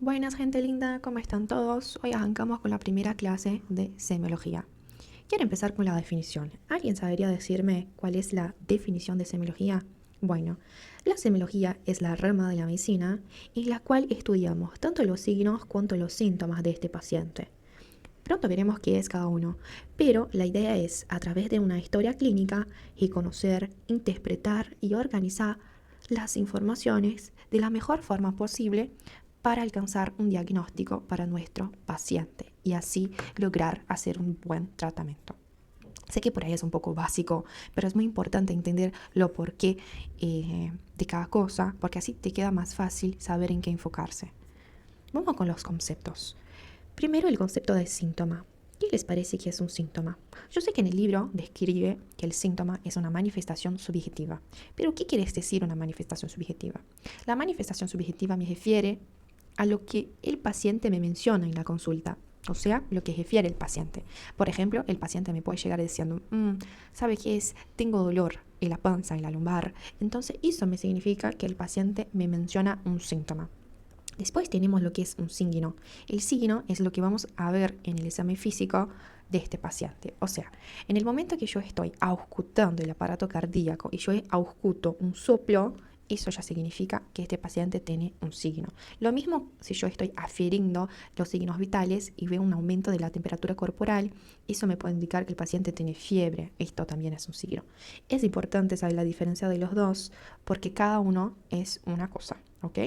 Buenas, gente linda, ¿cómo están todos? Hoy arrancamos con la primera clase de semiología. Quiero empezar con la definición. ¿Alguien sabría decirme cuál es la definición de semiología? Bueno, la semiología es la rama de la medicina en la cual estudiamos tanto los signos cuanto los síntomas de este paciente. Pronto veremos qué es cada uno, pero la idea es, a través de una historia clínica, y conocer, interpretar y organizar las informaciones de la mejor forma posible para alcanzar un diagnóstico para nuestro paciente y así lograr hacer un buen tratamiento. Sé que por ahí es un poco básico, pero es muy importante entender lo porqué de cada cosa, porque así te queda más fácil saber en qué enfocarse. Vamos con los conceptos. Primero, el concepto de síntoma. ¿Qué les parece que es un síntoma? Yo sé que en el libro describe que el síntoma es una manifestación subjetiva. Pero ¿qué quiere decir una manifestación subjetiva? La manifestación subjetiva me refiere a lo que el paciente me menciona en la consulta, o sea, lo que refiere el paciente. Por ejemplo, el paciente me puede llegar diciendo, ¿sabe qué es? Tengo dolor en la panza, en la lumbar. Entonces, eso me significa que el paciente me menciona un síntoma. Después tenemos lo que es un signo. El signo es lo que vamos a ver en el examen físico de este paciente. O sea, en el momento que yo estoy auscultando el aparato cardíaco y yo ausculto un soplo, eso ya significa que este paciente tiene un signo. Lo mismo si yo estoy afiriendo los signos vitales y veo un aumento de la temperatura corporal, eso me puede indicar que el paciente tiene fiebre. Esto también es un signo. Es importante saber la diferencia de los dos porque cada uno es una cosa, ¿ok?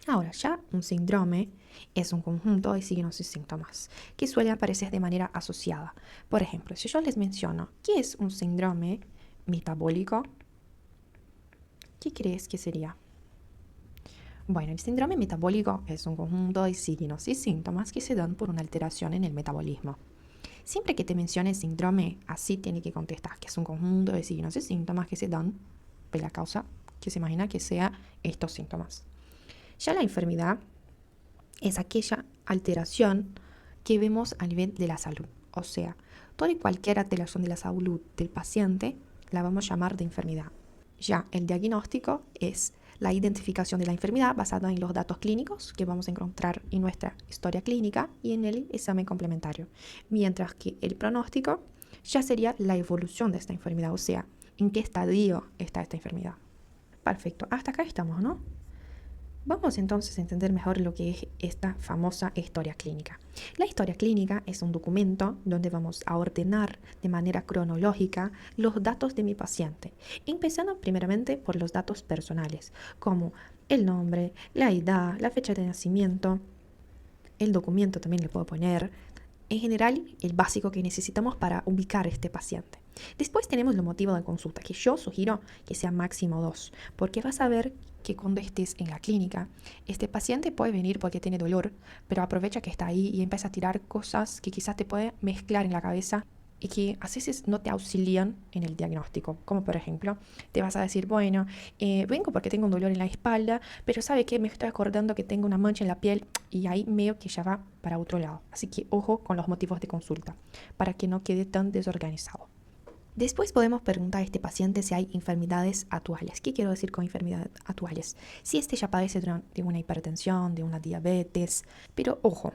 Ahora, ya un síndrome es un conjunto de signos y síntomas que suelen aparecer de manera asociada. Por ejemplo, si yo les menciono qué es un síndrome metabólico, ¿qué crees que sería? Bueno, el síndrome metabólico es un conjunto de signos y síntomas que se dan por una alteración en el metabolismo. Siempre que te mencione síndrome, así tiene que contestar que es un conjunto de signos y síntomas que se dan por la causa que se imagina que sea estos síntomas. Ya la enfermedad es aquella alteración que vemos a nivel de la salud. O sea, toda y cualquier alteración de la salud del paciente la vamos a llamar de enfermedad. Ya el diagnóstico es la identificación de la enfermedad basada en los datos clínicos que vamos a encontrar en nuestra historia clínica y en el examen complementario. Mientras que el pronóstico ya sería la evolución de esta enfermedad, o sea, en qué estadio está esta enfermedad. Perfecto, hasta acá estamos, ¿no? Vamos entonces a entender mejor lo que es esta famosa historia clínica. La historia clínica es un documento donde vamos a ordenar de manera cronológica los datos de mi paciente, empezando primeramente por los datos personales, como el nombre, la edad, la fecha de nacimiento, el documento también le puedo poner, en general el básico que necesitamos para ubicar a este paciente. Después tenemos los motivos de consulta, que yo sugiero que sea máximo 2, porque vas a ver que cuando estés en la clínica, este paciente puede venir porque tiene dolor, pero aprovecha que está ahí y empieza a tirar cosas que quizás te puede mezclar en la cabeza y que a veces no te auxilian en el diagnóstico. Como por ejemplo, te vas a decir, bueno, vengo porque tengo un dolor en la espalda, pero ¿sabe qué? Me estoy acordando que tengo una mancha en la piel y ahí medio que ya va para otro lado. Así que ojo con los motivos de consulta, para que no quede tan desorganizado. Después podemos preguntar a este paciente si hay enfermedades actuales. ¿Qué quiero decir con enfermedades actuales? Si este ya padece de una hipertensión, de una diabetes, pero ojo,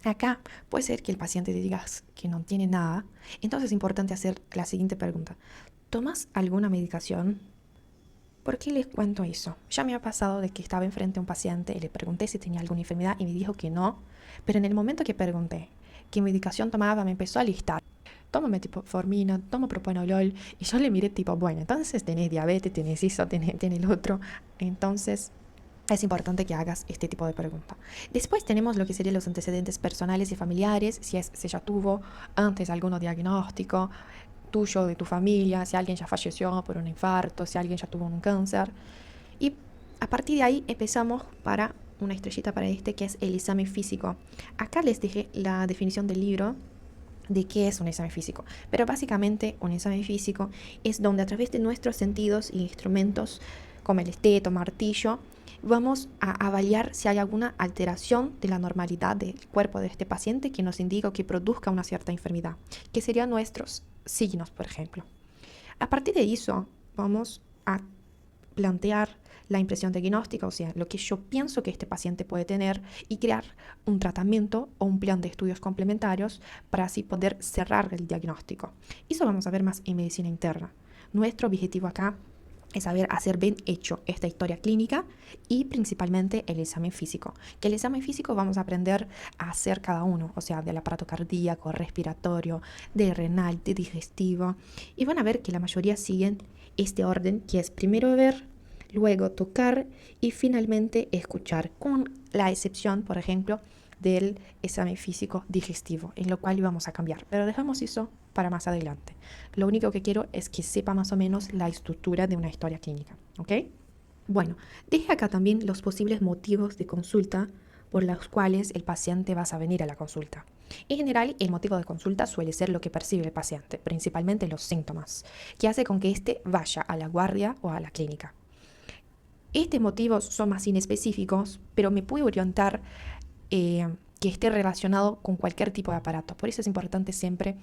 acá puede ser que el paciente te diga que no tiene nada, entonces es importante hacer la siguiente pregunta. ¿Tomas alguna medicación? ¿Por qué les cuento eso? Ya me ha pasado de que estaba enfrente a un paciente y le pregunté si tenía alguna enfermedad y me dijo que no, pero en el momento que pregunté qué medicación tomaba me empezó a listar. Tomo metformina, tomo propanolol y yo le miré tipo, bueno, entonces tenés diabetes, tenés eso, tenés el otro, entonces es importante que hagas este tipo de pregunta. Después tenemos lo que serían los antecedentes personales y familiares, si ya tuvo antes algún diagnóstico tuyo, de tu familia, si alguien ya falleció por un infarto, si alguien ya tuvo un cáncer. Y a partir de ahí empezamos para una estrellita para este, que es el examen físico. Acá les dejé la definición del libro de qué es un examen físico. Pero básicamente un examen físico es donde a través de nuestros sentidos y instrumentos como el esteto, martillo, vamos a avaliar si hay alguna alteración de la normalidad del cuerpo de este paciente que nos indica o que produzca una cierta enfermedad, que serían nuestros signos, por ejemplo. A partir de eso, vamos a plantear la impresión diagnóstica, o sea, lo que yo pienso que este paciente puede tener y crear un tratamiento o un plan de estudios complementarios para así poder cerrar el diagnóstico. Eso vamos a ver más en medicina interna. Nuestro objetivo acá es saber hacer bien hecho esta historia clínica y principalmente el examen físico. Que el examen físico vamos a aprender a hacer cada uno, o sea, del aparato cardíaco, respiratorio, de renal, de digestivo. Y van a ver que la mayoría siguen este orden, que es primero ver, luego tocar y finalmente escuchar, con la excepción, por ejemplo, del examen físico digestivo, en lo cual íbamos a cambiar. Pero dejamos eso para más adelante. Lo único que quiero es que sepa más o menos la estructura de una historia clínica, ¿ok? Bueno, dejé acá también los posibles motivos de consulta por los cuales el paciente va a venir a la consulta. En general, el motivo de consulta suele ser lo que percibe el paciente, principalmente los síntomas, que hace con que éste vaya a la guardia o a la clínica. Estos motivos son más inespecíficos, pero me puede orientar que esté relacionado con cualquier tipo de aparato. Por eso es importante siempre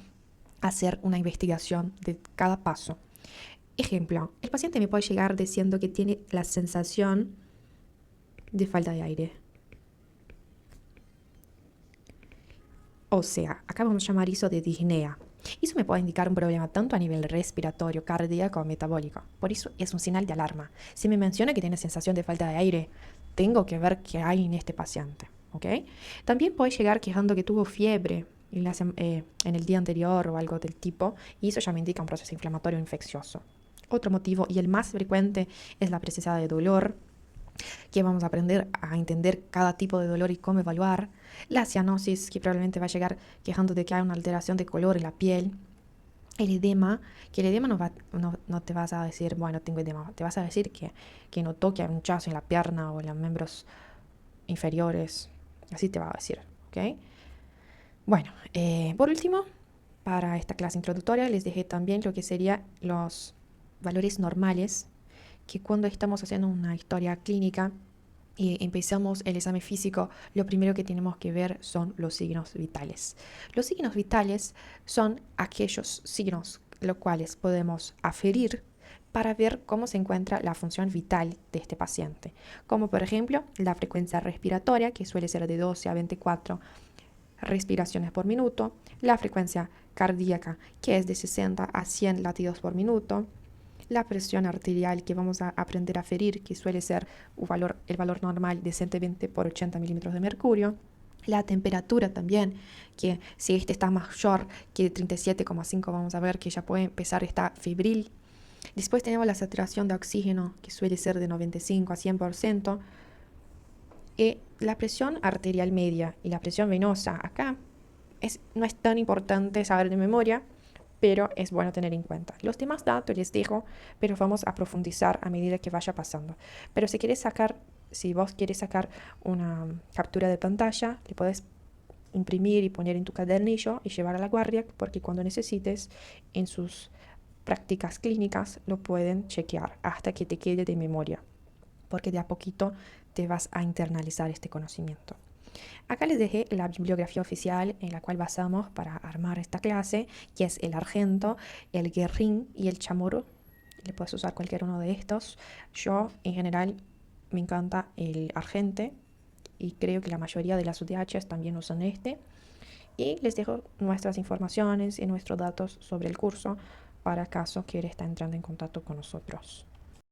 hacer una investigación de cada paso. Ejemplo, el paciente me puede llegar diciendo que tiene la sensación de falta de aire. O sea, acá vamos a llamar eso de disnea. Eso me puede indicar un problema tanto a nivel respiratorio, cardíaco o metabólico. Por eso es un señal de alarma. Si me menciona que tiene sensación de falta de aire, tengo que ver qué hay en este paciente. ¿Okay? También puede llegar quejando que tuvo fiebre en el día anterior o algo del tipo, y eso ya me indica un proceso inflamatorio infeccioso. Otro motivo, y el más frecuente, es la presencia de dolor, que vamos a aprender a entender cada tipo de dolor y cómo evaluar. La cianosis, que probablemente va a llegar quejando de que hay una alteración de color en la piel. El edema, que el edema no te vas a decir, bueno, tengo edema, te vas a decir que notó que hay un hinchazo en la pierna o en los miembros inferiores. Así te va a decir, ¿ok? Bueno, por último, para esta clase introductoria les dejé también lo que serían los valores normales, que cuando estamos haciendo una historia clínica y empezamos el examen físico, lo primero que tenemos que ver son los signos vitales. Los signos vitales son aquellos signos los cuales podemos aferir para ver cómo se encuentra la función vital de este paciente, como por ejemplo la frecuencia respiratoria, que suele ser de 12 a 24 respiraciones por minuto, la frecuencia cardíaca, que es de 60 a 100 latidos por minuto, la presión arterial, que vamos a aprender a aferir, que suele ser el valor normal de 120 por 80 milímetros de mercurio. La temperatura también, que si este está mayor que 37,5, vamos a ver que ya puede empezar a estar febril. Después tenemos la saturación de oxígeno, que suele ser de 95 a 100%. La presión arterial media y la presión venosa, acá no es tan importante saber de memoria, pero es bueno tener en cuenta. Los demás datos les dejo, pero vamos a profundizar a medida que vaya pasando. Pero si vos quieres sacar una captura de pantalla, le puedes imprimir y poner en tu cuadernillo y llevar a la guardia, porque cuando necesites en sus prácticas clínicas lo pueden chequear hasta que te quede de memoria, porque de a poquito te vas a internalizar este conocimiento. Acá les dejé la bibliografía oficial en la cual basamos para armar esta clase, que es el Argento, el Guerrín y el Chamorro. Le puedes usar cualquier uno de estos. Yo, en general, me encanta el Argente y creo que la mayoría de las UTHs también usan este. Y les dejo nuestras informaciones y nuestros datos sobre el curso para caso quieras estar entrando en contacto con nosotros.